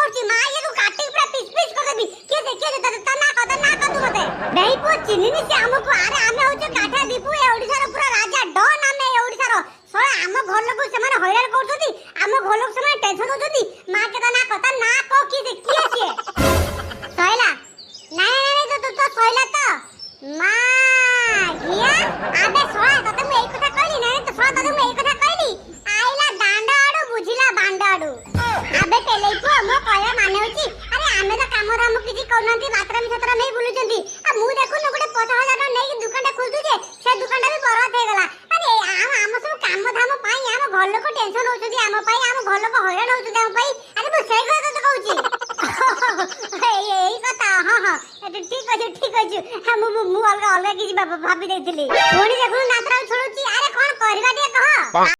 କରୁଛି ମା ଇଏ କୁ କାଟି ପୁରା ପିସ୍ ପିସ୍ କରିଦେବି କିଏ ଦେଖେ ତା ନା କଦ ତୁ ମତେ ଦେଇ ପୁଅ ଚିହ୍ନିନି ସେ ଆମକୁ ଆରେ ଆମେ ହଉଛୁ କାଠା ଦୀପୁ ଏ ଓଡିଶାର ପୁରା ରାଜା ଡନ୍ ଆମେ ଏ ଓଡିଶାର ଶଳା ଆମ ଘର ଲୋକ ସେମାନେ ହଇରାଣ କରୁଛନ୍ତି ଆମ ଘର ଲୋକ ସେମାନେ ଟେନସନ ଦଉଛନ୍ତି ମା କେ ତା ନା କ କିଏ ସିଏ ସଇଲା ନାଇଁ ତ ସଇଲା ତ ମା ଘିଆ ଆବେ ଶଳା ତତେ ମୁଁ ଏଇ କଥା କହିଲି ନାଇଁ ତ ଶଳା ତତେ ମୁଁ ଏଇ କଥା କହିଲି ଆଇଲା ଦାଣ୍ଡ ଆଡୁ ବୁଝିଲା ବାଣ୍ଡ ଆଡୁ ଆବେ ତେଲେଇ ପୁଅ ମୋ କହିବା ମାନେ ହଉଛି ଆରେ ଆମେ ତ କାମ ଧାମ କିଛି କରୁନାହାନ୍ତି ମାତ୍ରାମି ଛତ୍ର ନେଇ ବୁଲୁଛନ୍ତି ଆଉ ମୁଁ ଦେଖୁନୁ ଗୋଟେ 50,000 ଟଙ୍କା ନେଇକି ଦୋକାନଟା ଖୋଲୁଛୁ ଯେ ସେ ଦୋକାନଟା ବି ବରବାଦ ହେଇଗଲା ଆରେ ଆମ ସବୁ କାମ ଧାମ ପାଇଁ ଆମ ଘର ଲୋକ ଟେନସନ ହଉଛନ୍ତି ଆମ ପାଇଁ ଆମ ଘର ଲୋକ ହଇରାଣ ହଉଛନ୍ତି ଆମ ପାଇଁ ଆରେ ମୁଁ ସେଇ କଥା ତ କହୁଛି ଏଇ କଥା ହଁ ଠିକ ଅଛି ହଁ ମୁଁ ଅଲଗା କିଛି ଭାବି ଦେଇଥିଲି ପୁଣି ଦେଖୁନୁ ନାତ୍ର ଛଳୁଛି ଆରେ କଣ କରିବା ଟିକେ କହ